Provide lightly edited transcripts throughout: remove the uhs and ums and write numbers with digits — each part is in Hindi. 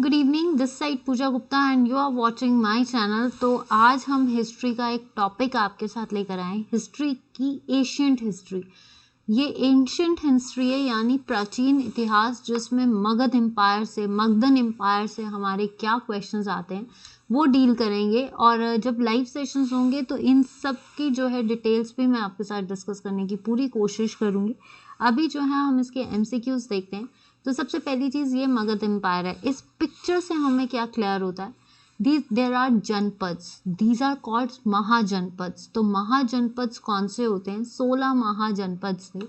Good evening, this side Pooja Gupta and you are watching my channel. तो आज हम हिस्ट्री का एक टॉपिक आपके साथ लेकर आए हैं, हिस्ट्री की एशियंट हिस्ट्री। ये एंशियंट हिस्ट्री है यानी प्राचीन इतिहास, जिसमें मगध एम्पायर से, मगधन एम्पायर से हमारे क्या क्वेश्चंस आते हैं वो डील करेंगे। और जब लाइव सेशंस होंगे तो इन सब की जो है डिटेल्स भी मैं आपके साथ डिस्कस करने की पूरी कोशिश करूँगी। अभी जो है हम इसके MCQs देखते हैं। तो सबसे पहली चीज़ ये मगध एम्पायर है। इस पिक्चर से हमें क्या क्लियर होता है, there are janapadas, these are called mahajanapadas. तो महाजनपद्स कौन से होते हैं? 16 महाजनपद थे।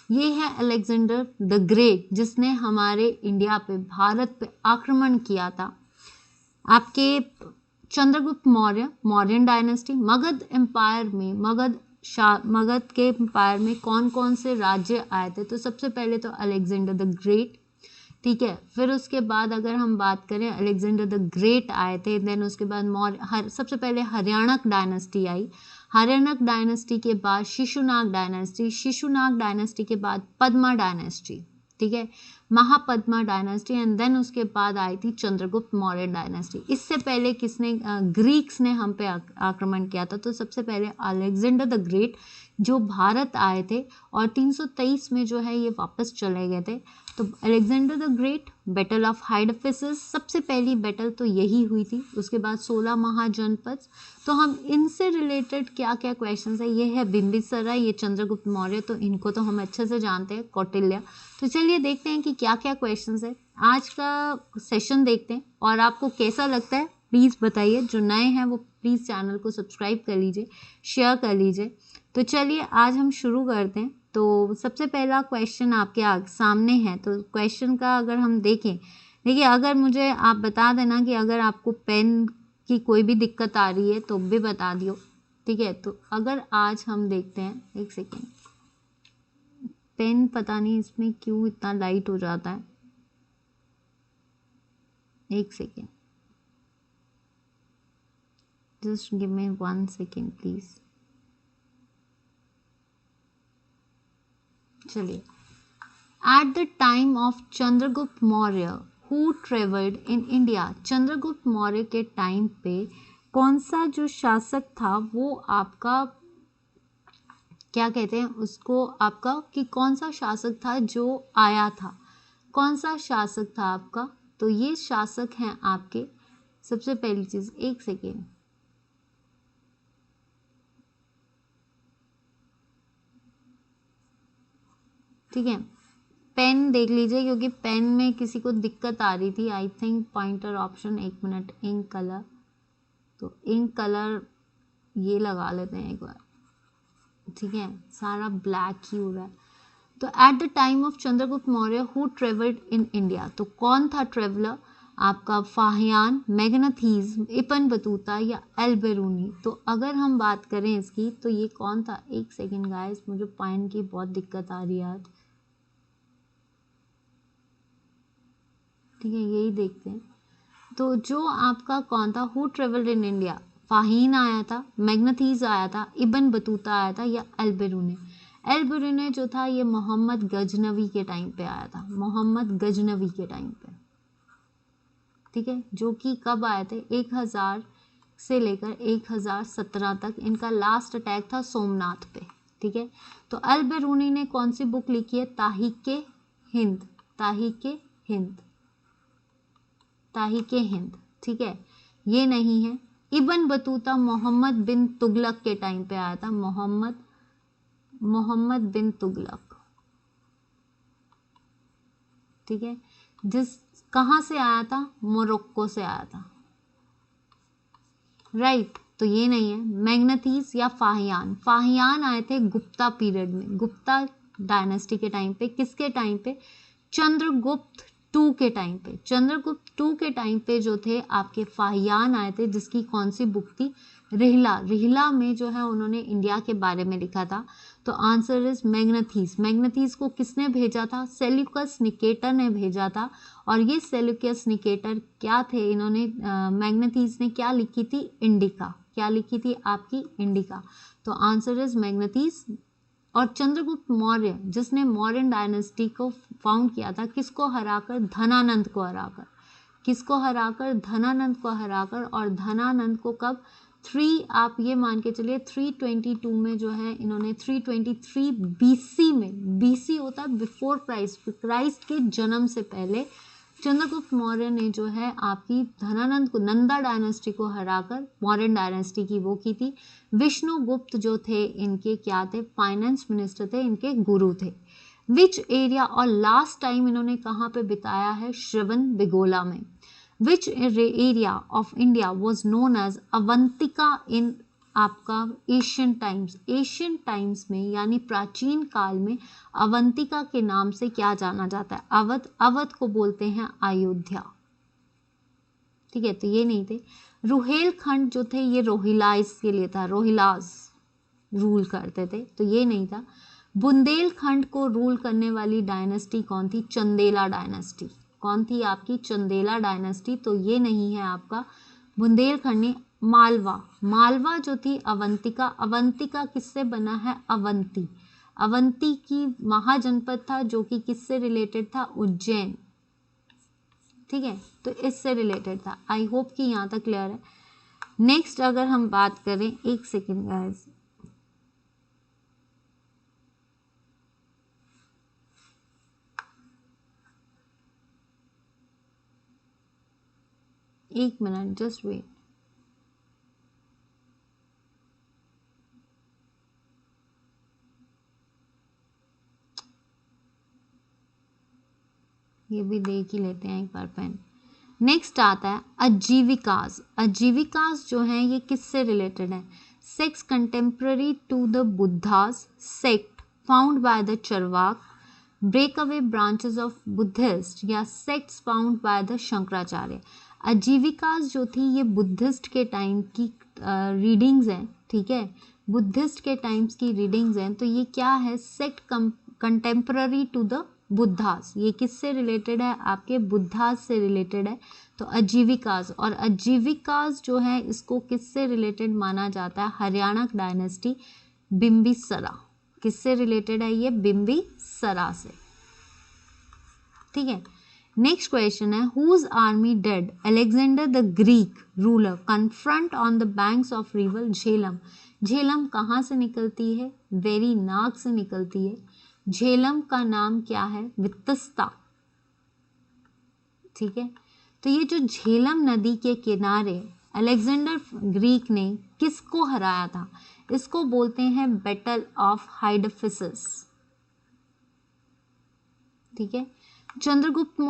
ये है अलेक्जेंडर द ग्रेट, जिसने हमारे इंडिया पे, भारत पे आक्रमण किया था। आपके चंद्रगुप्त मौर्य, मौर्यन डायनेस्टी, मगध एम्पायर में, मगध के एम्पायर में कौन कौन से राज्य आए थे? तो सबसे पहले तो अलेक्जेंडर द ग्रेट, ठीक है। फिर उसके बाद अगर हम बात करें, अलेक्जेंडर द ग्रेट आए थे। देन उसके बाद सबसे पहले हरियाणक डायनेस्टी आई। हरियाणक डायनेस्टी के बाद शिशुनाग डायनेस्टी, शिशुनाग डायनेस्टी के बाद पद्मा डायनेस्टी, ठीक है, महापद्मा डायनेस्टी। एंड देन उसके बाद आई थी चंद्रगुप्त मौर्य डायनेस्टी। इससे पहले किसने, ग्रीक्स ने हम पे आक्रमण किया था। तो सबसे पहले अलेक्जेंडर द ग्रेट जो भारत आए थे और 323 में जो है ये वापस चले गए थे। तो Alexander the Great, battle of Hydaspes, सबसे पहली बैटल तो यही हुई थी। उसके बाद 16 महाजनपद। तो हम इनसे रिलेटेड क्या क्या क्वेश्चंस है, ये है बिंबिसारा, ये चंद्रगुप्त मौर्य, तो इनको तो हम अच्छे से जानते हैं, कौटिल्य। तो चलिए देखते हैं कि क्या क्या क्वेश्चंस है। आज का सेशन देखते हैं और आपको कैसा लगता है प्लीज़ बताइए। जो नए हैं वो प्लीज़ चैनल को सब्सक्राइब कर लीजिए, शेयर कर लीजिए। तो चलिए आज हम शुरू करते हैं। तो सबसे पहला क्वेश्चन आपके सामने है। तो क्वेश्चन का अगर हम देखें, देखिए, अगर मुझे आप बता देना कि अगर आपको पेन की कोई भी दिक्कत आ रही है तो भी बता दियो, ठीक है। तो अगर आज हम देखते हैं, एक सेकेंड, पेन पता नहीं इसमें क्यों इतना लाइट हो जाता है, एक second, just give me 1 second please. चलिए, at the time of Chandragupta Maurya who travelled in India, Chandragupta Maurya के टाइम पे कौन सा जो शासक था वो आपका, क्या कहते हैं उसको आपका, कि कौन सा शासक था जो आया था, कौन सा शासक था आपका? तो ये शासक हैं आपके, सबसे पहली चीज, एक सेकेंड, ठीक है, पेन देख लीजिए क्योंकि पेन में किसी को दिक्कत आ रही थी। आई थिंक पॉइंटर ऑप्शन, एक मिनट, इंक कलर, तो इंक कलर ये लगा लेते हैं एक बार, ठीक है, सारा ब्लैक ही हो रहा है। तो eight the time of Chandragupta Maurya who travelled in India, तो कौन था ट्रेवलर आपका? फाहियान, मैग्नाथीज, इब्न बतूता या अल-बिरूनी। तो अगर हम बात करें इसकी तो ये कौन था? एक सेकेंड गाइस, मुझे पॉइंट की बहुत दिक्कत आ रही है आज, ठीक है, यही देखते हैं। तो जो आपका कौन था, हु ट्रेवल्ड इन इंडिया, फाहीन आया था, मैग्नाथीज आया था, इब्न बतूता आया था या अल-बिरूनी। अल-बिरूनी जो था ये मोहम्मद गजनवी के टाइम पे आया था, मोहम्मद गजनवी के टाइम पे, ठीक है, जो कि कब आए थे? 1000 से लेकर 1017 तक। इनका लास्ट अटैक था सोमनाथ पे, ठीक है। तो अल-बिरूनी ने कौन सी बुक लिखी है? ताहीके हिंद, ताहीके हिंद, ताहीके हिंद, ठीक है, ये नहीं है। इब्न बतूता मोहम्मद बिन तुगलक के टाइम पे आया था, मोहम्मद बिन तुगलक, ठीक है, जिस कहाँ से आया था? मोरक्को से आया था, राइट। तो ये नहीं है। मैग्नाथीस या फाहियान, फाहियान आए थे गुप्ता पीरियड में, गुप्ता डायनेस्टी के टाइम पे। किसके टाइम पे? चंद्रगुप्त टू के टाइम पे, चंद्रगुप्त टू के टाइम पे जो थे आपके फाहियान आए थे, जिसकी कौन सी बुक थी? रिहला, रिहला में जो है उन्होंने इंडिया के बारे में लिखा था। तो आंसर इज मैग्नाथीस। मैग्नाथीस को किसने भेजा था? सेल्यूकस निकेटर ने भेजा था। और ये सेल्यूकस निकेटर क्या थे? इन्होंने मैग्नाथीस ने क्या लिखी थी? इंडिका, क्या लिखी थी आपकी? इंडिका। तो आंसर इज मैग्नाथीस। और चंद्रगुप्त मौर्य जिसने मौर्यन डायनेस्टी को फाउंड किया था, किसको हराकर? धनानंद को हराकर, किसको हराकर? धनानंद को हराकर। और धनानंद को कब? आप ये मान के चलिए 322 में जो है इन्होंने 323 बीसी में, बीसी होता है बिफोर क्राइस्ट के जन्म से पहले, चंद्रगुप्त मौर्य ने जो है आपकी धनानंद को, नंदा डायनेस्टी को हराकर मौर्यन डायनेस्टी की वो की थी। विष्णुगुप्त जो थे इनके क्या थे? फाइनेंस मिनिस्टर थे, इनके गुरु थे। विच एरिया, और लास्ट टाइम इन्होंने कहाँ पे बिताया है? श्रवण बेगोला में। Which area of India was known as Avantika in आपका एशियन टाइम्स? एशियन टाइम्स में यानी प्राचीन काल में अवंतिका के नाम से क्या जाना जाता है? अवध। अवध को बोलते हैं अयोध्या। ठीक है, तो ये नहीं थे। रुहेलखंड जो थे ये रोहिलाइस के लिए था, रोहिलास रूल करते थे, तो ये नहीं था। बुंदेलखंड को रूल करने वाली डायनेस्टी कौन थी? चंदेला डायनेस्टी। कौन थी आपकी? चंदेला डायनेस्टी, तो ये नहीं है आपका बुंदेलखंड ने। मालवा, मालवा जो थी अवंतिका। अवंतिका किससे बना है? अवंती। अवंती की महाजनपद था जो कि किससे रिलेटेड था? उज्जैन। ठीक है, तो इससे रिलेटेड था। आई होप कि यहाँ तक क्लियर है। नेक्स्ट अगर हम बात करें, एक सेकेंड गाइस, एक मिनट, जस्ट वेट। ये भी देख ही लेते हैं एक बार पेन। नेक्स्ट आता है अजीविकास। अजीविकास जो है ये किससे रिलेटेड है? Sects contemporary to the Buddha's sect found by the Charvaka, break away branches of Buddhist, या sects found by the Shankaracharya. Ajivikas जो थी ये बुद्धिस्ट के टाइम की रीडिंग्स हैं। ठीक है, बुद्धिस्ट के टाइम्स की रीडिंग्स हैं, तो ये क्या है? Sect contemporary to the Buddhas. ये किससे रिलेटेड है? आपके बुद्धास से रिलेटेड है, तो अजीविकास। और अजीविकास जो है इसको किससे रिलेटेड माना जाता है? हरियाणा डायनेस्टी बिम्बिसरा। किससे रिलेटेड है ये? बिम्बिसरा से। ठीक है, नेक्स्ट क्वेश्चन है whose army did Alexander the Greek ruler confront on the banks of river Jhelum? Jhelum कहाँ से निकलती है? वेरीनाग से निकलती है। झेलम का नाम क्या है? वित्तस्ता। ठीक है, तो ये जो झेलम नदी के किनारे अलेक्जेंडर ग्रीक ने किसको हराया था? इसको बोलते हैं बैटल ऑफ हाइडफिसस। ठीक है, चंद्रगुप्त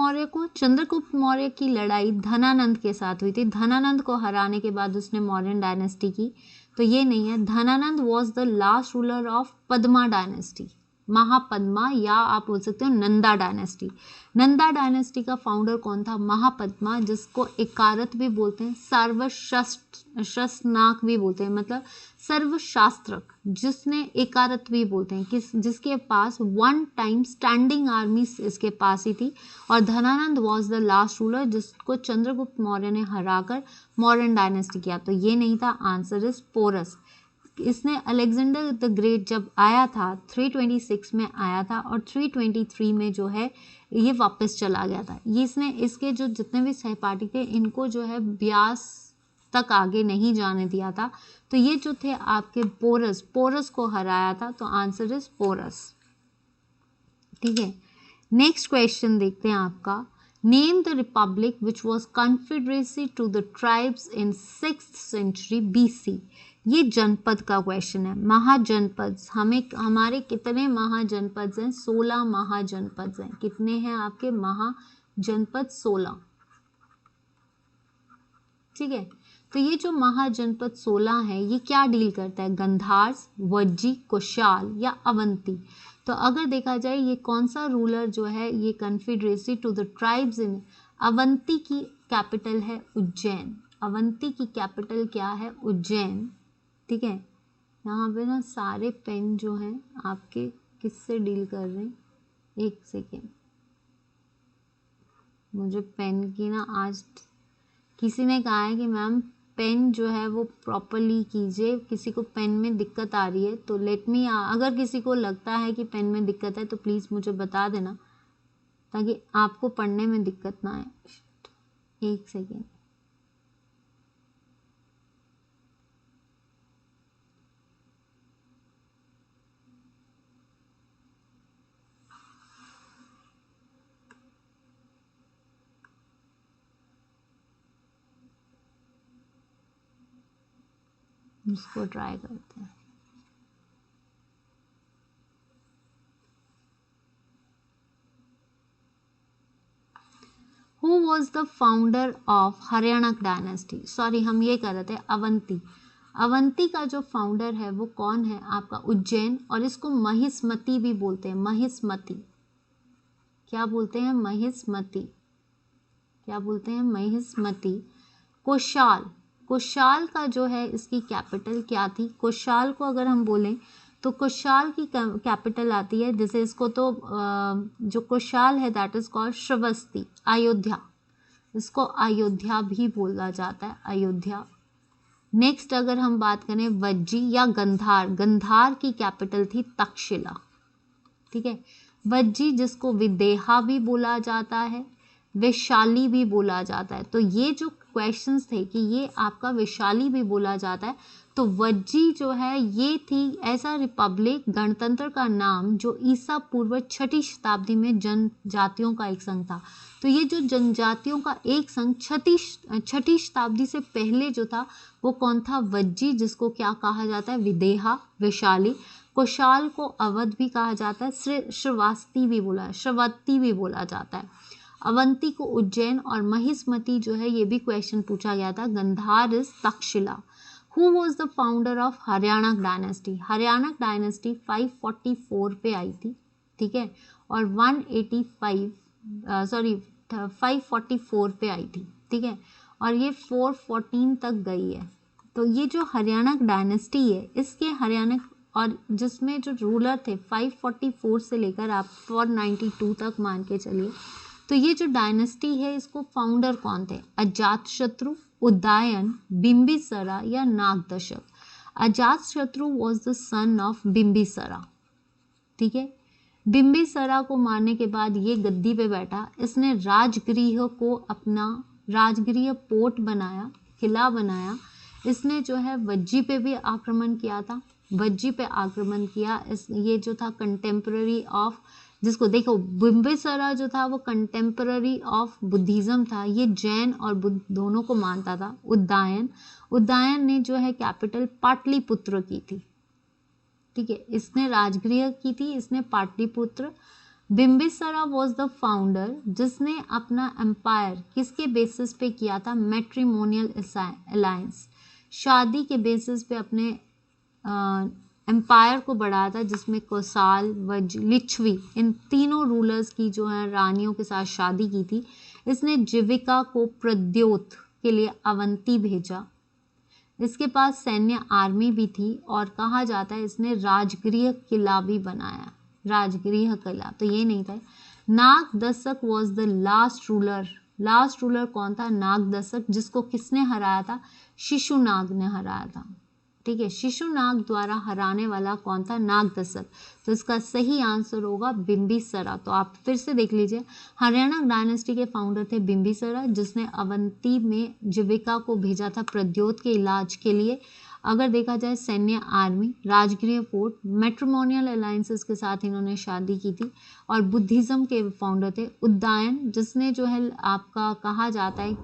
मौर्य की लड़ाई धनानंद के साथ हुई थी। धनानंद को हराने के बाद उसने मौर्यन डायनेस्टी की, तो ये नहीं है। Dhanananda was the last ruler of Padma dynasty, Mahapadma, या आप बोल सकते हो नंदा डायनेस्टी। नंदा डायनेस्टी का फाउंडर कौन था? महापद्मा, जिसको एकारत भी बोलते हैं, सर्वशस्त्रनाक भी बोलते हैं, मतलब सर्वशास्त्रक, जिसने एकारत भी बोलते हैं, जिसके पास वन टाइम स्टैंडिंग आर्मी इसके पास ही थी। और Dhanananda was the last ruler जिसको चंद्रगुप्त मौर्य ने हराकर मौर्यन डायनेस्टी किया, तो ये नहीं था। Answer is Porus. इसने अलेक्जेंडर द ग्रेट जब आया था 326 में आया था, और 323 में जो है ये वापस चला गया था। ये इसने इसके जो जितने भी सहपाठी थे इनको जो है ब्यास तक आगे नहीं जाने दिया था, तो ये जो थे आपके पोरस को हराया था, तो आंसर इज पोरस। ठीक है, नेक्स्ट क्वेश्चन देखते हैं आपका। Name the republic which was confederacy to the tribes in 6th century BC। ये जनपद का क्वेश्चन है। महाजनपद, हमारे कितने महाजनपद हैं? 16 महाजनपद हैं। कितने हैं आपके महाजनपद? 16। ठीक है, तो ये जो महाजनपद 16 है ये क्या डील करता है? गंधार्स, वज्जी, कुशाल या अवंती? तो अगर देखा जाए ये कौन सा रूलर जो है ये confederacy to the tribes in, Avanti की कैपिटल है उज्जैन। अवंती की कैपिटल क्या है? उज्जैन। ठीक है, यहाँ पे ना सारे पेन जो हैं आपके किससे डील कर रहे हैं? एक सेकेंड, मुझे पेन की ना आज किसी ने कहा है कि मैम पेन जो है वो प्रॉपरली कीजिए, किसी को पेन में दिक्कत आ रही है, तो लेट मी, अगर किसी को लगता है कि पेन में दिक्कत है तो प्लीज़ मुझे बता देना ताकि आपको पढ़ने में दिक्कत ना आए। एक सेकेंड, इसको ट्राई करते हैं। Who was the founder of Haryana dynasty? Sorry, हम ये कर रहे थे अवंती। अवंती का जो फाउंडर है वो कौन है? आपका उज्जैन, और इसको महिष्मती भी बोलते हैं। महिष्मती, क्या बोलते हैं? महिष्मती, क्या बोलते हैं? महिष्मती। कोशाल, कोशाल का जो है इसकी कैपिटल क्या थी? कोशाल को अगर हम बोलें तो कोशाल की कैपिटल आती है, जैसे इसको तो जो कोशाल है that is called Shravasti, Ayodhya. इसको अयोध्या भी बोला जाता है, अयोध्या। नेक्स्ट अगर हम बात करें वज्जी या गंधार, गंधार की कैपिटल थी तक्षशिला, ठीक है। वज्जी जिसको विदेहा भी बोला जाता है, वैशाली भी बोला जाता है। तो ये जो क्वेश्चंस थे कि ये आपका वैशाली भी बोला जाता है, तो वज्जी जो है ये थी ऐसा रिपब्लिक, गणतंत्र का नाम जो ईसा पूर्व 6ठी शताब्दी में जनजातियों का एक संघ था। तो ये जो जनजातियों का एक संघ 6ठी शताब्दी से पहले जो था वो कौन था? वज्जी, जिसको क्या कहा जाता है? विदेहा, वैशाली। कोशाल को अवध भी कहा जाता है, श्रावस्ती भी बोला, श्रावस्ती भी बोला जाता है। अवंती को उज्जैन, और महिष्मती जो है ये भी क्वेश्चन पूछा गया था। Gandhara is Taxila. Who was the founder of Haryana dynasty? Haryana dynasty 544 पे आई थी, ठीक है, और 544 पे आई थी, ठीक है, और ये 414 तक गई है। तो ये जो हरियाणा डायनेस्टी है इसके हरियाणा, और जिसमें जो रूलर थे 544 से लेकर आप 492 तक मान के चलिए। तो ये जो डायनेस्टी है इसको फाउंडर कौन थे? अजातशत्रु, उदयन, बिंबिसरा या Nagadasaka? Ajatashatru was the son of Bimbisara, ठीक है। बिंबिसरा को मारने के बाद ये गद्दी पे बैठा, इसने राजगृह को अपना राजगृह पोर्ट बनाया, किला बनाया। इसने जो है वज्जी पे भी आक्रमण किया था, वज्जी पे आक्रमण किया। ये जो था कंटेम्पररी ऑफ, जिसको देखो बिंबिसरा जो था वो कंटेम्पररी ऑफ बुद्धिज्म था, ये जैन और बुद्ध दोनों को मानता था। उदयन ने जो है कैपिटल पाटलिपुत्र की थी, ठीक है, इसने राजगृह की थी, इसने पाटलिपुत्र। बिंबिसरा वॉज द फाउंडर जिसने अपना एम्पायर किसके बेसिस पे किया था? मैट्रिमोनियल अलायंस, शादी के बेसिस पे अपने एम्पायर को बढ़ाया था, जिसमें कोसाल, वज्ज, लिच्छवी, इन तीनों रूलर्स की जो है रानियों के साथ शादी की थी। इसने जीविका को प्रद्योत के लिए अवंती भेजा। इसके पास सैन्य आर्मी भी थी, और कहा जाता है इसने राजगृह किला भी बनाया, राजगृह किला। तो ये नहीं था। Nagdashak was the last ruler. Last ruler कौन था? नागदशक, जिसको किसने हराया था? शिशुनाग ने हराया था, ठीक है। शिशुनाग द्वारा हराने वाला कौन था? नागदशक। तो इसका सही आंसर होगा बिंबिसरा। तो आप फिर से देख लीजिए, हरियाणा डायनेस्टी के फाउंडर थे बिंबिसरा, जिसने अवंती में जीविका को भेजा था प्रद्योत के इलाज के लिए। अगर देखा जाए सैन्य army, Rajgriha fort, matrimonial alliances के साथ इन्होंने शादी की थी। और बुद्धिज्म के फाउंडर थे उदयन, जिसने जो है आपका कहा जाता है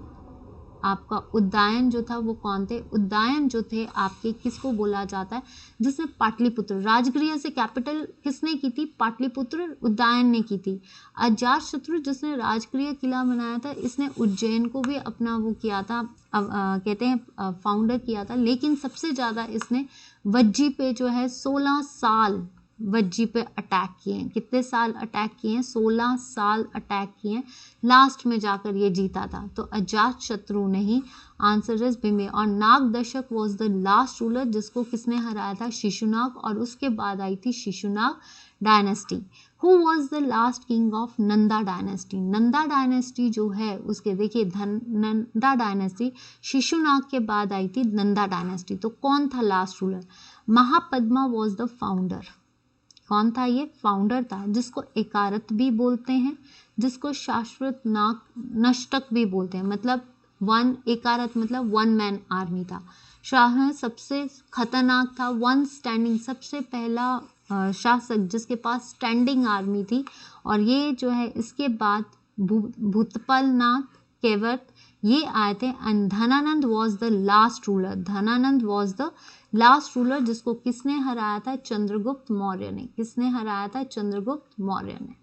आपका उदयन जो था वो कौन थे? उदयन जो थे आपके किसको बोला जाता है? जिसने पाटलिपुत्र, राजगृह से कैपिटल किसने की थी? पाटलिपुत्र उदयन ने की थी। अजातशत्रु जिसने राजगृह किला बनाया था, इसने उज्जैन को भी अपना वो किया था, कहते हैं फाउंडर किया था। लेकिन सबसे ज़्यादा इसने वज्जी पे जो है 16 साल वज्जी पे अटैक किए हैं। कितने साल अटैक किए हैं? 16 साल अटैक किए हैं। लास्ट में जाकर ये जीता था। तो अजातशत्रु नहीं, आंसर इज बिंबे। और Nagadasaka was the last ruler जिसको किसने हराया था? शिशुनाग, और उसके बाद आई थी Shishunaga dynasty. Who was the last king of Nanda dynasty? Nanda dynasty जो है उसके देखिए नंदा डायनेस्टी शिशुनाग के बाद आई थी नंदा डायनेस्टी। तो कौन था last ruler? Mahapadma was the founder. कौन था ये? फाउंडर था, जिसको एकारत भी बोलते हैं, जिसको शाश्वत नष्टक भी बोलते हैं। मतलब एकारत मतलब वन मैन आर्मी था। शाह सबसे खतरनाक था, वन स्टैंडिंग, सबसे पहला शासक जिसके पास स्टैंडिंग आर्मी थी। और ये जो है इसके बाद भूतपाल नाथ केवट ये आए थे। And Dhanananda was the last ruler. Dhanananda was the last ruler जिसको किसने हराया था? चंद्रगुप्त मौर्य ने। किसने हराया था? चंद्रगुप्त मौर्य ने।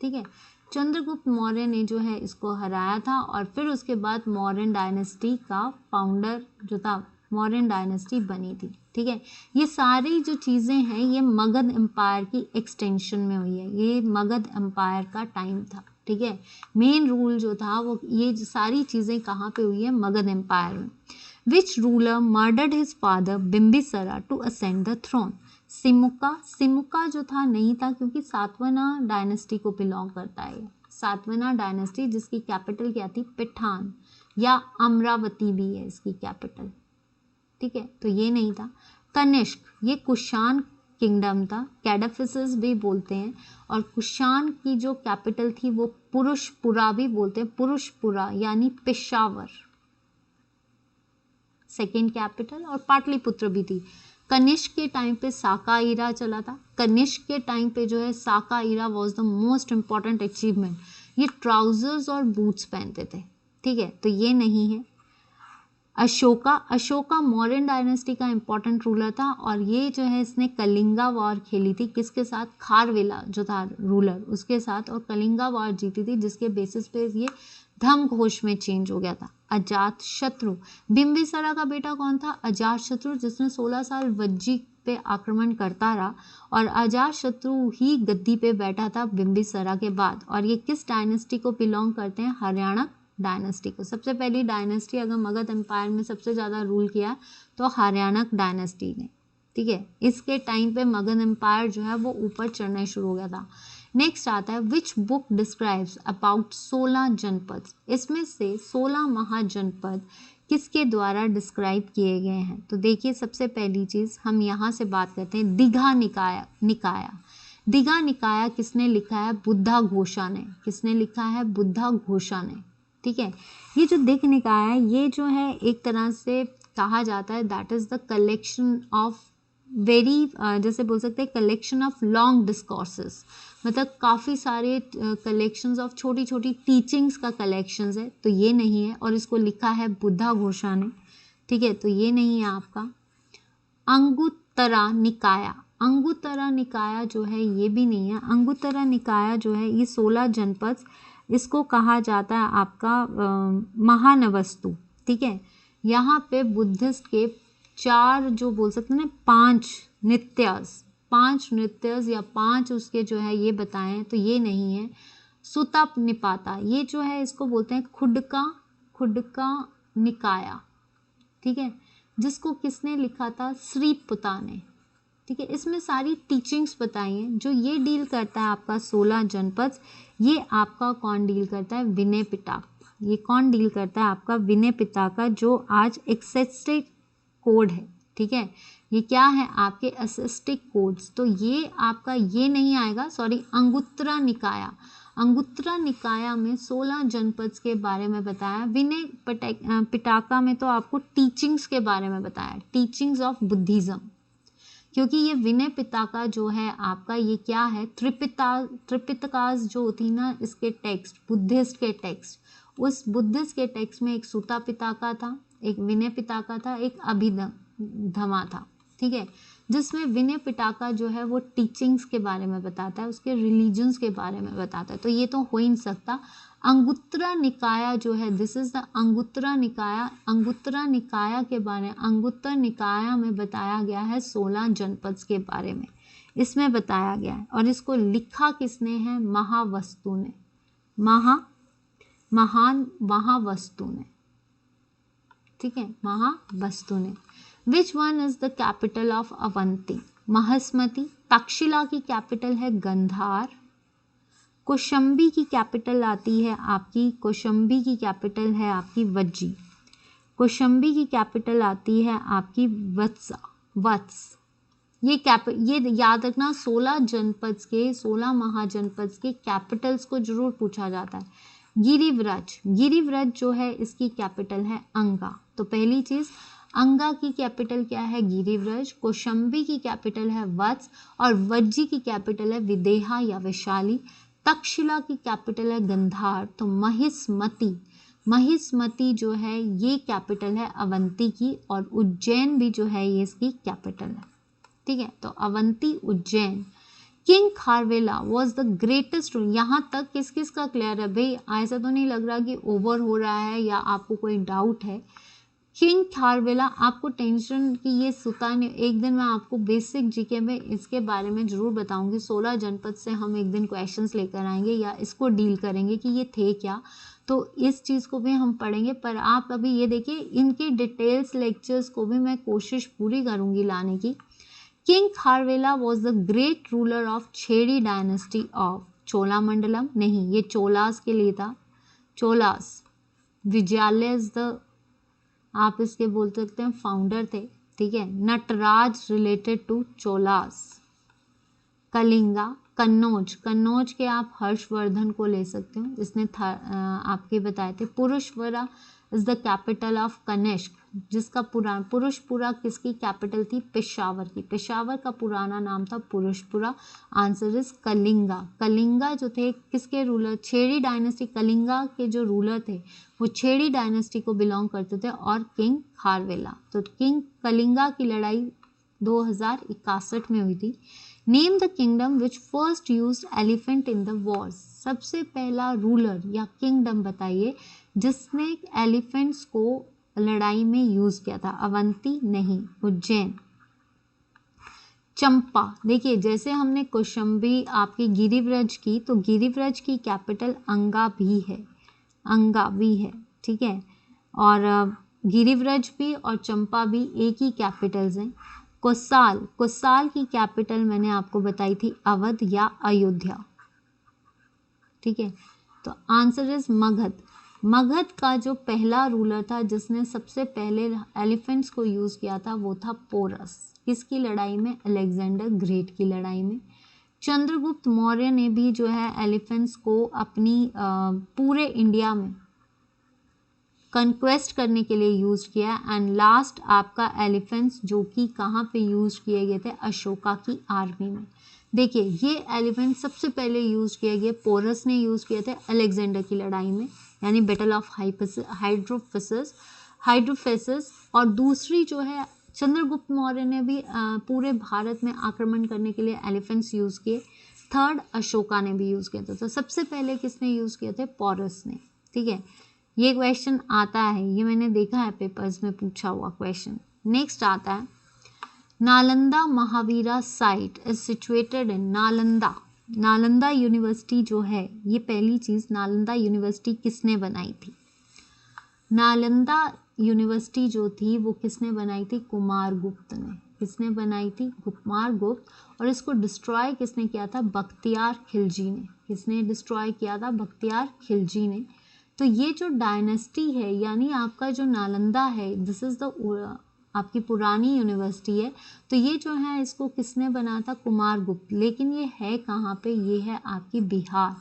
ठीक है, चंद्रगुप्त मौर्य ने जो है इसको हराया था। और फिर उसके बाद मौर्यन डायनेस्टी का फाउंडर जो था, मौर्यन डायनेस्टी बनी थी। ठीक है, ये सारी जो चीज़ें हैं ये मगध एम्पायर की एक्सटेंशन में हुई है। ये मगध एम्पायर का टाइम था। ठीक है, मेन रूल जो था वो ये सारी चीज़ें कहाँ पे हुई है? मगध एम्पायर में। Which ruler murdered his father Bimbisara to ascend the throne? Simuka जो था नहीं था, क्योंकि सातवाहना डायनेस्टी को बिलोंग करता है। सातवाहना डायनेस्टी जिसकी कैपिटल क्या थी? पिठान या अमरावती भी है इसकी कैपिटल। ठीक है, तो ये नहीं था। कनिष्क ये कुषाण किंगडम था, कैडाफिसिस भी बोलते हैं। और कुषाण की जो कैपिटल थी वो पुरुषपुरा भी बोलते हैं। पुरुषपुरा यानी पेशावर सेकेंड कैपिटल, और पाटलिपुत्र भी थी। कनिष्क के टाइम पे साका ईरा चला था। कनिष्क के टाइम पे जो है Saka era was the most important achievement. ये ट्राउजर्स और बूट्स पहनते थे। ठीक है, तो ये नहीं है। अशोका मौर्यन डायनेस्टी का इंपॉर्टेंट रूलर था। और ये जो है इसने कलिंगा वॉर खेली थी। किसके साथ? खारवेला जो था रूलर उसके साथ, और कलिंगा वॉर जीती थी, जिसके बेसिस पे ये धम घोष में चेंज हो गया था। अजात शत्रु बिम्बिसारा का बेटा कौन था? अजात शत्रु, जिसने 16 साल वज्जी पे आक्रमण करता रहा। और अजात शत्रु ही गद्दी पे बैठा था बिम्बिसारा के बाद। और ये किस डायनेस्टी को बिलोंग करते हैं? हरियाणा डायनेस्टी को। सबसे पहली डायनेस्टी अगर मगध एम्पायर में सबसे ज़्यादा रूल किया तो हरियाणा डायनेस्टी ने। ठीक है, इसके टाइम पे मगध एम्पायर जो है वो ऊपर चढ़ना शुरू हो गया था। नेक्स्ट आता है विच बुक डिस्क्राइब्स अबाउट 16 जनपद? इसमें से 16 महाजनपद किसके द्वारा डिस्क्राइब किए गए हैं? तो देखिए, सबसे पहली चीज़ हम यहाँ से बात करते हैं दीघा निकाया। दीघा निकाया किसने लिखा है? बुद्धा घोषा ने। किसने लिखा है? बुद्धा घोषा ने। ठीक है, ये जो दिघ निकाय है ये जो है एक तरह से कहा जाता है that is the collection of very जैसे बोल सकते हैं कलेक्शन ऑफ लॉन्ग डिस्कोर्सेस। मतलब काफ़ी सारे कलेक्शंस ऑफ छोटी छोटी टीचिंग्स का कलेक्शंस है। तो ये नहीं है, और इसको लिखा है बुद्धा घोषा ने। ठीक है, तो ये नहीं है आपका। अंगुत्तरा निकाया। अंगुत्तरा निकाया जो है ये भी नहीं है। अंगुत्तरा निकाया जो है ये 16 जनपद, इसको कहा जाता है आपका महानवस्तु। ठीक है, यहाँ पे बुद्धिस्ट के 4 जो बोल सकते हैं ना 5 नृत्यस या 5 उसके जो है ये बताए हैं। तो ये नहीं है। सुतप निपाता ये जो है इसको बोलते हैं खुडका निकाया। ठीक है, जिसको किसने लिखा था? श्रीपुता ने। ठीक है, इसमें सारी टीचिंग्स बताई हैं। जो ये डील करता है आपका 16 जनपद, ये आपका कौन डील करता है? विनय पिटक। ये कौन डील करता है? आपका विनय पिटक, जो आज एक्सेस्टिक कोड है। ठीक है, ये क्या है? आपके एसेस्टिक कोड्स। तो ये आपका ये नहीं आएगा, सॉरी, अंगुत्तरा निकाया। अंगुत्तरा निकाया में 16 जनपद के बारे में बताया। विनय पिटका में तो आपको टीचिंग्स के बारे में बताया, टीचिंग्स ऑफ बुद्धिज्म। क्योंकि ये विनय पिटका जो है आपका ये क्या है? त्रिपिटकास जो होती ना इसके टेक्स्ट, बुद्धिस्ट के टेक्स्ट, उस बुद्धिस्ट के टेक्स्ट में एक सुता पिटका था, एक विनय पिटका था, एक अभिधमा था। ठीक है, जिसमें विनय पिटका जो है वो टीचिंग्स के बारे में बताता है, उसके रिलीजन्स के बारे में बताता है। तो ये तो हो ही नहीं सकता। अंगुत्तरा निकाया जो है दिस इज द अंगुत्तरा निकाया। अंगुत्तरा निकाया के बारे में, अंगुत्तर निकाया में बताया गया है 16 जनपद के बारे में इसमें बताया गया है। और इसको लिखा किसने है? महावस्तु ने। महावस्तु ने। ठीक है, महावस्तु ने। Which one is the capital of Avanti? Mahishmati. Takshashila की कैपिटल है गंधार। कौशंबी की कैपिटल आती है आपकी, कौशंबी की कैपिटल है आपकी वज्जी। कौशंबी की कैपिटल आती है आपकी वत्स। ये याद रखना, 16 जनपद के 16 महाजनपद के कैपिटल्स को जरूर पूछा जाता है। गिरिव्रज जो है इसकी कैपिटल है अंगा। तो पहली चीज, अंगा की कैपिटल क्या है? गिरिव्रज। कौशंबी की कैपिटल है वत्स और वज्जी की कैपिटल है विदेहा या वैशाली। तक्षशिला की कैपिटल है गंधार। तो महिष्मती जो है ये कैपिटल है अवंती की, और उज्जैन भी जो है ये इसकी कैपिटल है। ठीक है, तो Avanti, Ujjain. King Kharavela was the greatest. यहाँ तक किस किस का क्लियर है भाई? ऐसा तो नहीं लग रहा कि ओवर हो रहा है या आपको कोई डाउट है? किंग खारवेला, आपको टेंशन कि ये सुल्तान, एक दिन मैं आपको बेसिक जीके में इसके बारे में जरूर बताऊंगी। 16 जनपद से हम एक दिन क्वेश्चंस लेकर आएंगे या इसको डील करेंगे कि ये थे क्या, तो इस चीज़ को भी हम पढ़ेंगे। पर आप अभी ये देखिए, इनके डिटेल्स लेक्चर्स को भी मैं कोशिश पूरी करूंगी लाने की। King Kharavela was the great ruler of छेड़ी डायनेस्टी ऑफ चोलामंडलम। नहीं, ये चोलास के लिए था। चोलास। विजयालय द, आप इसके बोल सकते हैं फाउंडर थे। ठीक है। Nataraja related to Cholas. कलिंगा। कन्नौज के आप हर्षवर्धन को ले सकते हो, इसने आपके बताए थे। Purushapura is the capital of Kanishka, जिसका पुरुषपुरा किसकी कैपिटल थी? पेशावर की। पेशावर का पुराना नाम था पुरुषपुरा। Answer is Kalinga. कलिंगा जो थे किसके रूलर? छेड़ी डायनेस्टी। कलिंगा के जो रूलर थे वो छेड़ी डायनेस्टी को बिलोंग करते थे, और किंग खारवेला। तो किंग कलिंगा की लड़ाई 2061 में हुई थी। Name the kingdom which first used elephant in the Wars. सबसे पहला रूलर या किंगडम बताइए जिसने एलिफेंट्स को लड़ाई में यूज किया था? अवंती नहीं, उज्जैन। चंपा। देखिए, जैसे हमने कौशंबी आपकी गिरिव्रज की, तो गिरिव्रज की कैपिटल अंगा भी है। ठीक है, और गिरिव्रज भी और चंपा भी एक ही कैपिटल्स हैं। कोसाल की कैपिटल मैंने आपको बताई थी अवध या अयोध्या। ठीक है, तो आंसर इज मगध का जो पहला रूलर था जिसने सबसे पहले एलिफेंट्स को यूज किया था वो था पोरस। किसकी लड़ाई में? अलेक्जेंडर ग्रेट की लड़ाई में। चंद्रगुप्त मौर्य ने भी जो है एलिफेंट्स को अपनी पूरे इंडिया में कंक्वेस्ट करने के लिए यूज किया। एंड लास्ट आपका एलिफेंट्स जो कि कहाँ पे यूज किए गए थे? अशोका की आर्मी में। देखिए, ये एलिफेंट सबसे पहले यूज किए गए, पोरस ने यूज किए थे अलेक्जेंडर की लड़ाई में, यानी बैटल ऑफ हाइड्रोफेसिस। और दूसरी जो है चंद्रगुप्त मौर्य ने भी पूरे भारत में आक्रमण करने के लिए एलिफेंट्स यूज किए। थर्ड अशोका ने भी यूज किए थे। तो सबसे पहले किसने यूज किए थे? पोरस ने। ठीक है, ये क्वेश्चन आता है, ये मैंने देखा है पेपर्स में पूछा हुआ क्वेश्चन। नेक्स्ट आता है, Nalanda Mahavira site is situated in Nalanda university जो है, ये पहली चीज, नालंदा यूनिवर्सिटी किसने बनाई थी? नालंदा यूनिवर्सिटी जो थी वो किसने बनाई थी? कुमारगुप्त ने। किसने बनाई थी? कुमारगुप्त। और इसको डिस्ट्रॉय किसने किया था? बख्तियार खिलजी ने। किसने डिस्ट्रॉय किया था? बख्तियार खिलजी ने। तो ये जो डायनेस्टी है, यानी आपका जो नालंदा है, दिस इज द आपकी पुरानी यूनिवर्सिटी है। तो ये जो है इसको किसने बनाया था? कुमारगुप्त। लेकिन ये है कहाँ पे? ये है आपकी बिहार।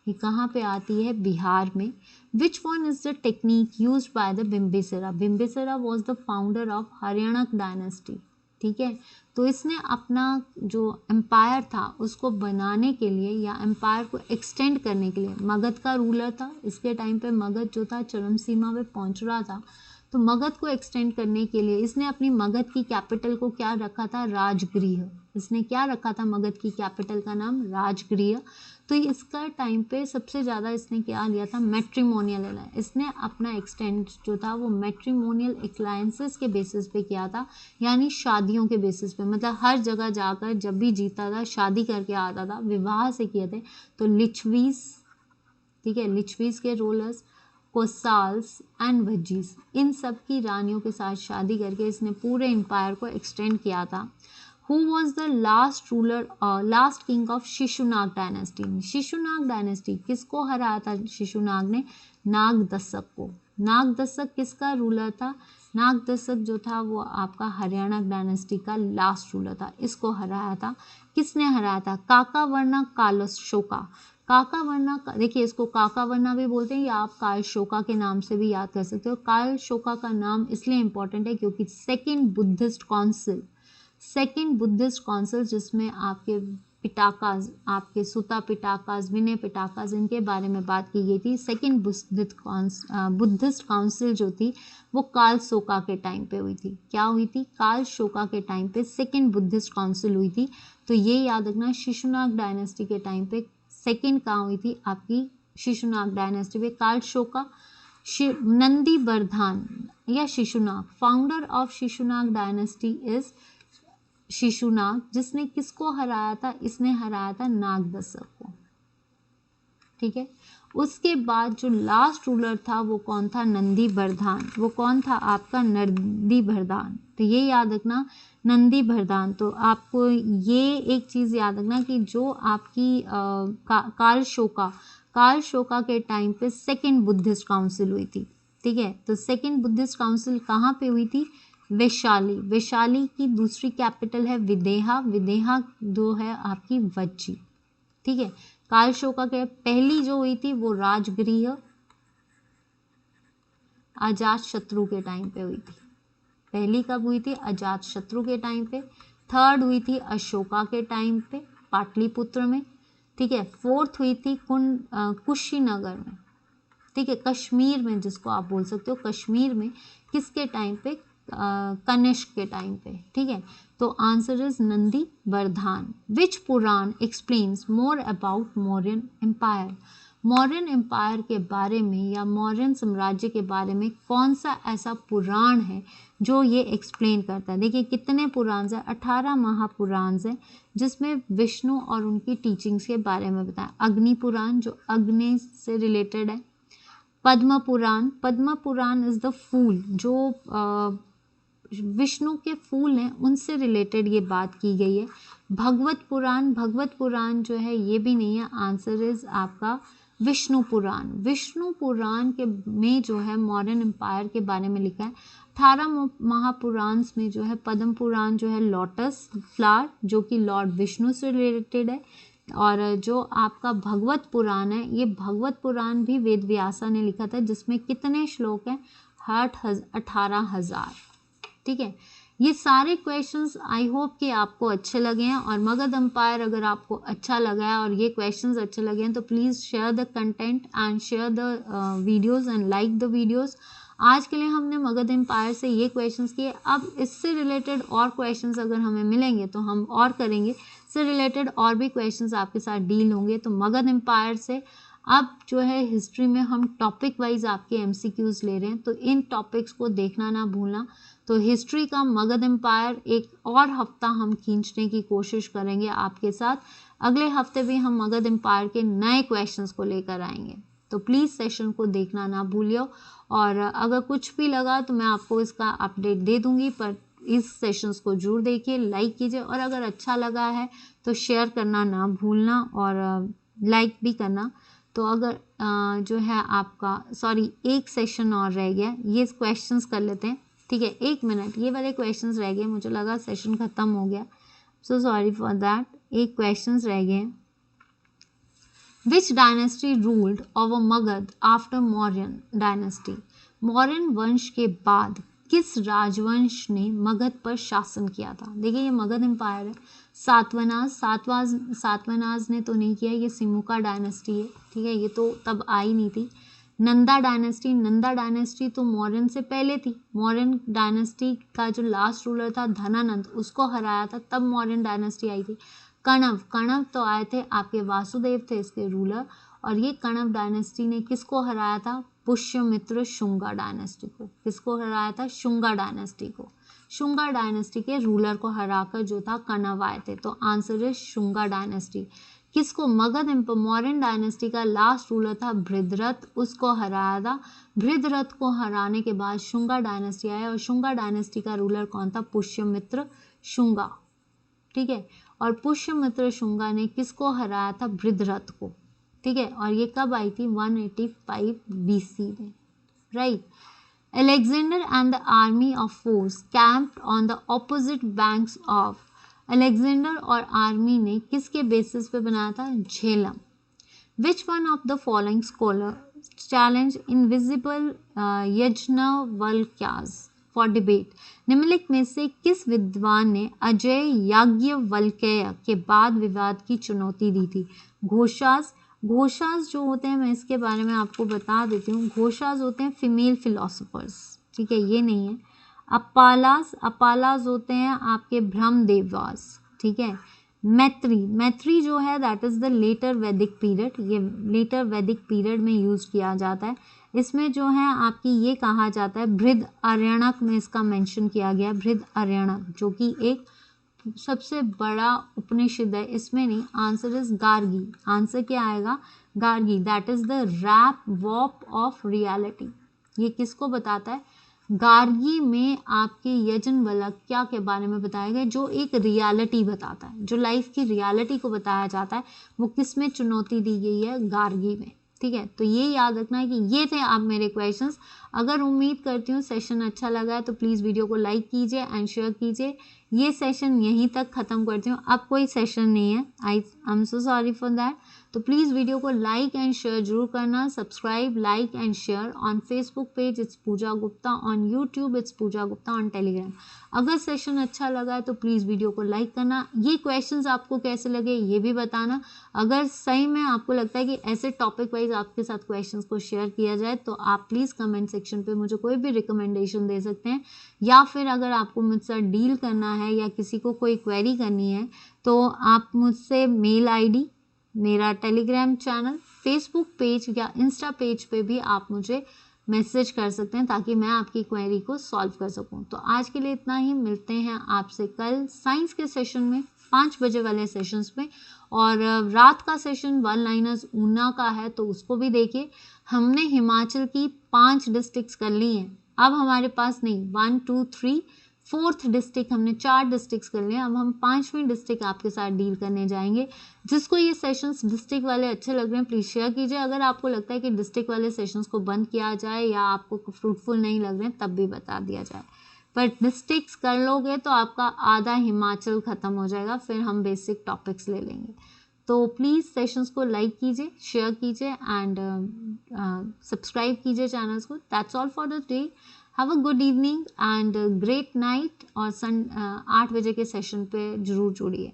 ये कहाँ पे आती है? बिहार में। Which one is the technique use by the Bimbisara? Bimbisara was the founder of Haryanka dynasty. ठीक है, तो इसने अपना जो एम्पायर था उसको बनाने के लिए या एम्पायर को एक्सटेंड करने के लिए, मगध का रूलर था इसके टाइम पे, मगध जो था चरम सीमा पे पहुंच रहा था, तो मगध को एक्सटेंड करने के लिए इसने अपनी मगध की कैपिटल को क्या रखा था? राजगृह। इसने क्या रखा था? मगध की कैपिटल का नाम राजगृह। तो इसका टाइम पे सबसे ज़्यादा इसने क्या लिया था? Matrimonial alliance. इसने अपना एक्सटेंड जो था वो मैट्रिमोनियल अलायंसेस के बेसिस पे किया था, यानी शादियों के बेसिस पे। मतलब हर जगह जाकर जब भी जीता था शादी करके आता था, विवाह से किए थे। तो लिच्छवीज, ठीक है, लिच्छवीज के रूलर्स, कोसाल्स एंड वज्जीज, इन सब की रानियों के साथ शादी करके इसने पूरे एम्पायर को एक्सटेंड किया था। Who was the last king of Shishunaga dynasty? Shishunaga dynasty किसको हराया था शिशुनाग ने? नागदशक को। नागदशक किसका रूलर था? नागदशक जो था वो आपका हरियाणा डायनेस्टी का लास्ट रूलर था। इसको हराया था, किसने हराया था? काकावर्णा कालशोका। काकावर्णा, देखिए इसको काकावर्णा भी बोलते हैं या आप कालशोका के नाम से भी याद कर सकते हो। कालशोका का नाम इसलिए इंपॉर्टेंट है क्योंकि सेकेंड बुद्धिस्ट काउंसिल जिसमें आपके पिटाकाज, आपके सुता पिटाकाज, विनय पिटाकाज, इनके बारे में बात की गई थी। सेकेंड बुद्धिस्ट काउंसिल जो थी वो कालशोका के टाइम पे हुई थी। क्या हुई थी? कालशोका के टाइम पे सेकेंड बुद्धिस्ट काउंसिल हुई थी। तो ये याद रखना, शिशुनाग डायनेस्टी के टाइम पे सेकेंड कहाँ हुई थी? आपकी शिशुनाग डायनेस्टी पे कालशोका। नंदी बरधान या Shishunaga, founder of Shishunaga dynasty is Shishunaga. जिसने किसको हराया था? इसने हराया था नागदशक को। ठीक है, उसके बाद जो लास्ट रूलर था वो कौन था? नंदी बरधान। वो कौन था? आपका नंदी बरधान। तो ये याद रखना, नंदी बरधान। तो आपको ये एक चीज़ याद रखना कि जो आपकी कालशोका के टाइम पे सेकेंड बुद्धिस्ट काउंसिल हुई थी। ठीक है, तो सेकेंड बुद्धिस्ट काउंसिल कहाँ पे हुई थी? वैशाली। वैशाली की दूसरी कैपिटल है विदेहा। विदेहा जो है आपकी वज्जी। ठीक है, कालशोका के पहली जो हुई थी वो राजगृह अजात शत्रु के टाइम पे हुई थी। पहली कब हुई थी? अजात शत्रु के टाइम पे। थर्ड हुई थी अशोका के टाइम पे पाटलिपुत्र में। ठीक है, फोर्थ हुई थी कुशीनगर में। ठीक है, कश्मीर में, जिसको आप बोल सकते हो कश्मीर में, किसके टाइम पे? कनिष्क के टाइम पे। ठीक है, तो answer is Nandivardhana. Which Purana explains more about Mauryan empire? Mauryan empire के बारे में या मौर्यन साम्राज्य के बारे में कौन सा ऐसा पुराण है जो ये एक्सप्लेन करता है? देखिए कितने पुराण हैं, 18 महापुराण हैं जिसमें विष्णु और उनकी टीचिंग्स के बारे में बताया। अग्नि पुराण जो अग्नि से रिलेटेड है। Padma Purana, Padma Purana is the fool, जो विष्णु के फूल हैं उनसे रिलेटेड ये बात की गई है। भगवत पुराण, भगवत पुराण जो है ये भी नहीं है, आंसर इज आपका विष्णु पुराण। विष्णु पुराण के में जो है मौर्यन एम्पायर के बारे में लिखा है। 18 महापुराण में जो है पद्म पुराण जो है लोटस फ्लावर जो कि लॉर्ड विष्णु से रिलेटेड है। और जो आपका भगवत पुराण है, ये भगवत पुराण भी वेद व्यासा ने लिखा था जिसमें कितने श्लोक हैं? 18,000। ठीक है, ये सारे क्वेश्चंस आई होप कि आपको अच्छे लगे हैं। और मगध एम्पायर अगर आपको अच्छा लगा है और ये क्वेश्चंस अच्छे लगे हैं तो please share the content and share the videos and like the videos. आज के लिए हमने मगध एम्पायर से ये क्वेश्चंस किए। अब इससे रिलेटेड और क्वेश्चंस अगर हमें मिलेंगे तो हम और करेंगे। इससे रिलेटेड और भी क्वेश्चंस आपके साथ डील होंगे। तो मगध एम्पायर से अब जो है हिस्ट्री में हम टॉपिक वाइज आपके एमसीक्यूज ले रहे हैं, तो इन टॉपिक्स को देखना ना भूलना। तो हिस्ट्री का मगध एम्पायर एक और हफ्ता हम खींचने की कोशिश करेंगे आपके साथ। अगले हफ्ते भी हम मगध एम्पायर के नए क्वेश्चंस को लेकर आएंगे। तो प्लीज़ सेशन को देखना ना भूलियो। और अगर कुछ भी लगा तो मैं आपको इसका अपडेट दे दूंगी, पर इस सेशंस को जरूर देखिए, लाइक कीजिए और अगर अच्छा लगा है तो शेयर करना ना भूलना और लाइक भी करना। तो अगर जो है आपका एक सेशन और रह गया, ये क्वेश्चंस कर लेते हैं। ठीक है, 1 मिनट, ये वाले क्वेश्चंस रह गए, मुझे लगा सेशन खत्म हो गया, सो सॉरी फॉर दैट। एक क्वेश्चंस रह गए। विच dynasty ruled over Magadh after Mauryan dynasty? Mauryan वंश के बाद किस राजवंश ने मगध पर शासन किया था? देखिए ये मगध एम्पायर है। सातवानाज ने तो नहीं किया, ये सिमुका डायनेस्टी है। ठीक है, ये तो तब आई नहीं थी। नंदा डायनेस्टी तो मौर्यन से पहले थी। मौर्यन डायनेस्टी का जो लास्ट रूलर था धनानंद, उसको हराया था, तब मौर्यन डायनेस्टी आई थी। कणव तो आए थे, आपके वासुदेव थे इसके रूलर। और ये कणव डायनेस्टी ने किसको हराया था? पुष्यमित्र शुंगा डायनेस्टी को। किसको हराया था? शुंगा डायनेस्टी को। शुंगा डायनेस्टी के रूलर को हराकर जो था कणव आए थे। तो आंसर है शुंगा डायनेस्टी। किसको? मगध मौर्यन डायनेस्टी का लास्ट रूलर था भृदरथ, उसको हराया था। भृदरथ को हराने के बाद शुंगा डायनेस्टी आया और शुंगा डायनेस्टी का रूलर कौन था? पुष्यमित्र शुंगा। ठीक है, और पुष्यमित्र शुंगा ने किसको हराया था? भृदरथ को। ठीक है, और ये कब आई थी? 185 BC में। Right. Alexander and the army of force camped on the opposite banks of Alexander और आर्मी ने किसके बेसिस पे बनाया था? Jhelum. Which one of the following scholar challenge invisible Yajnavalkyas for debate? निम्नलिखित में से किस विद्वान ने अजय याज्ञवल्क्य के बाद विवाद की चुनौती दी थी? घोषास। घोषास जो होते हैं, मैं इसके बारे में आपको बता देती हूँ, घोषास होते हैं फीमेल फिलोसोफर्स, ठीक है, ये नहीं है। अपालास, अपालास होते हैं आपके ब्रह्मदेवास, ठीक है। मैत्री, मैत्री जो है दैट इज़ द लेटर वैदिक पीरियड, ये लेटर वैदिक पीरियड में यूज किया जाता है। इसमें जो है आपकी ये कहा जाता है, बृहद अरण्यक में इसका मेंशन किया गया, बृहद अरण्यक जो कि एक सबसे बड़ा उपनिषद है। इसमें नहीं, आंसर इज गार्गी। आंसर क्या आएगा? Gargi, that is the warp woof of reality. ये किसको बताता है? गार्गी में आपके यजनवल्क्य के बारे में बताया गया, जो एक रियलिटी बताता है, जो लाइफ की रियलिटी को बताया जाता है, वो किस में चुनौती दी गई है? गार्गी में, ठीक है। तो ये याद रखना है कि ये थे आप मेरे क्वेश्चंस। अगर उम्मीद करती हूँ सेशन अच्छा लगा है तो प्लीज़ वीडियो को लाइक कीजिए एंड शेयर कीजिए। ये सेशन यहीं तक ख़त्म करती हूँ, अब कोई सेशन नहीं है, I am so sorry for that. तो प्लीज़ वीडियो को लाइक एंड शेयर जरूर करना, subscribe, like and share on Facebook page it's Pooja Gupta, on YouTube it's Pooja Gupta, on Telegram. अगर सेशन अच्छा लगा है तो प्लीज़ वीडियो को लाइक करना। ये क्वेश्चंस आपको कैसे लगे ये भी बताना। अगर सही में आपको लगता है कि ऐसे टॉपिक वाइज आपके साथ क्वेश्चंस को शेयर किया जाए तो आप प्लीज़ कमेंट सेक्शन पे मुझे कोई भी रिकमेंडेशन दे सकते हैं, या फिर अगर आपको मुझसे डील करना है या किसी को कोई क्वेरी करनी है तो आप मुझसे मेल आईडी, मेरा टेलीग्राम चैनल, फेसबुक पेज या इंस्टा पेज पे भी आप मुझे मैसेज कर सकते हैं ताकि मैं आपकी क्वेरी को सॉल्व कर सकूं। तो आज के लिए इतना ही, मिलते हैं आपसे कल साइंस के सेशन में 5 बजे वाले सेशंस में, और रात का सेशन वन लाइनर्स ऊना का है तो उसको भी देखिए। हमने हिमाचल की 5 डिस्ट्रिक्ट्स कर ली हैं, अब हमारे पास नहीं 1 2 3 4th डिस्ट्रिक्ट, हमने 4 डिस्ट्रिक्ट्स कर लिए, अब हम 5वीं डिस्ट्रिक्ट आपके साथ डील करने जाएंगे। जिसको ये सेशंस डिस्ट्रिक्ट वाले अच्छे लग रहे हैं प्लीज़ शेयर कीजिए। अगर आपको लगता है कि डिस्ट्रिक्ट वाले सेशंस को बंद किया जाए या आपको फ्रूटफुल नहीं लग रहे हैं तब भी बता दिया जाए, पर डिस्ट्रिक्ट्स कर लोगे तो आपका आधा हिमाचल ख़त्म हो जाएगा, फिर हम बेसिक टॉपिक्स ले लेंगे। तो प्लीज़ सेशंस को लाइक कीजिए, शेयर कीजिए एंड सब्सक्राइब कीजिए चैनल्स को। That's all for the day. Have a good evening and great night, और 8 बजे के सेशन पे जरूर जुड़िए।